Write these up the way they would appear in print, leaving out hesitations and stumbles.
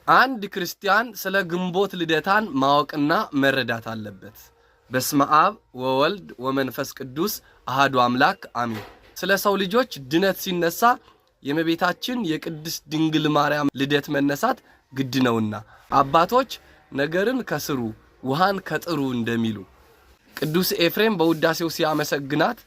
አንድ ክርስቲያን ስለ ግንቦት ልደታን ማወቅና መረዳት አለበት። በስመ አብ ወወልድ ወመንፈስ ቅዱስ አሐዱ አምላክ አሜን። ስለ ሰው ልጆች ድነት ሲነሳ የእመቤታችን የቅድስት ድንግል ማርያም ልደት መነሳት ግድ ነውና አባቶች ነገርን ከስሩ ውሃን ከጥሩ እንደሚሉ ቅዱስ ኤፍሬም በውዳሴው ሲያመሰግናት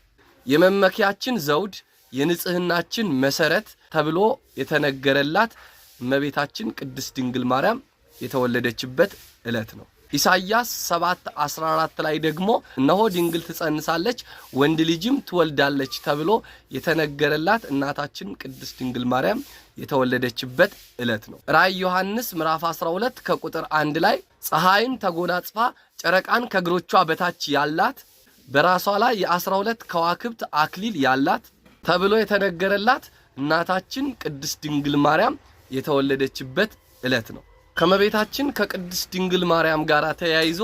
የመመኪያችን ዘውድ የንጽህናችን መሰረት ተብሎ የተነገረላት እመቤታችን ቅድስት ድንግል ማርያም የተወለደችበት ዕለት ነው። ኢሳይያስ 7:14 ላይ ደግሞ እነሆ ድንግል ትጸንሳለች ወንድ ልጅም ትወልዳለች ተብሎ የተነገረላት እናታችን ቅድስት ድንግል ማርያም የተወለደችበት ዕለት ነው። ራእይ ዮሐንስ ምዕራፍ 12 ከቁጥር 1 ላይ ፀሐይን ተጎናጽፋ ጨረቃን ከእግሮቿ በታች ያላት በራሷ ላይ የ12 ከዋክብት አክሊል ያላት ተብሎ የተነገረላት እናታችን ቅድስት ድንግል ማርያም የተወለደችበት ዕለት ነው። ከመቤታችን ከቅድስት ድንግል ማርያም ጋር ተያይዞ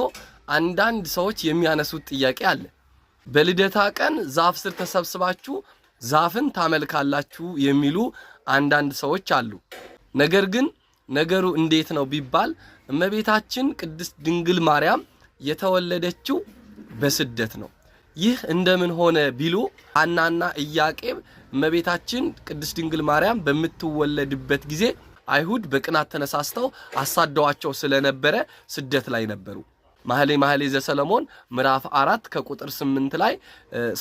አንዳንድ ሰዎች የሚያነሱት ጥያቄ አለ። በልደታ ቀን ዛፍ ስር ተሰብስባችሁ ዛፍን ታመልካላችሁ የሚሉ አንዳንድ ሰዎች አሉ። ነገር ግን ነገሩ እንዴት ነው ቢባል እመቤታችን ቅድስት ድንግል ማርያም የተወለደችው በስደት ነው። ይህ እንደምን ሆነ ቢሉ ሐናና ኢያቄም እመቤታችን ቅድስት ድንግል ማርያም በምትወለድበት ጊዜ አይሁድ በቅናት ተነሳስተው አሳደዋቸው ስለነበረ ስደት ላይ ነበሩ። መኃልየ ዘሰሎሞን ምዕራፍ 4 ከቁጥር 8 ላይ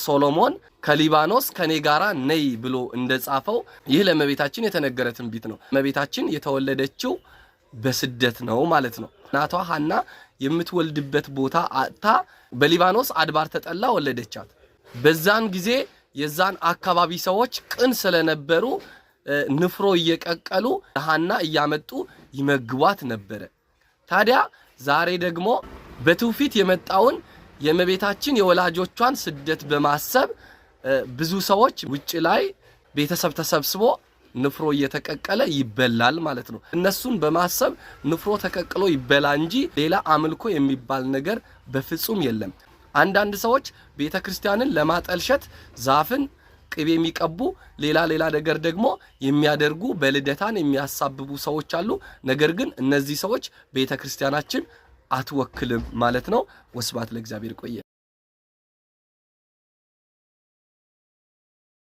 ሶሎሞን ከሊባኖስ ከኔ ጋራ ነይ ብሎ እንደጻፈው ይህ ለእመቤታችን የተነገረ ትንቢት ነው። እመቤታችን የተወለደችው በስደት ነው ማለት ነው። እናቷ ሐና የምትወልድበት ቦታ አጥታ በሊባኖስ አድባር ተጠላ ወለደቻት። በዛን ጊዜ የዛን አካባቢ ሰዎች ቅን ስለነበሩ ንፍሮ እየቀቀሉ ሐና እያመጡ ይመግቧት ነበር። ታዲያ ዛሬ ደግሞ በትውፊት የመጣውን የእመቤታችን የወላጆቿን ስደት በማሰብ ብዙ ሰዎች ውጭ ላይ ቤተሰብ ተሰብስቦ ንፍሮ እየተቀቀለ ይበላል ማለት ነው። እነሱን በማሰብ ንፍሮ ተቀቅሎ ይበላ እንጂ ሌላ አምልኮ የሚባል ነገር በፍጹም የለም። አንዳንድ ሰዎች ቤተክርስቲያንን ለማጠልሸት ዛፍን ቅቤ የሚቀቡ ሌላ ነገር ደግሞ የሚያደርጉ በልደታን የሚያሳብቡ ሰዎች አሉ። ነገር ግን እነዚህ ሰዎች ቤተክርስቲያናችን አትወክልም ማለት ነው። ወስብሐት ለእግዚአብሔር። ቆየ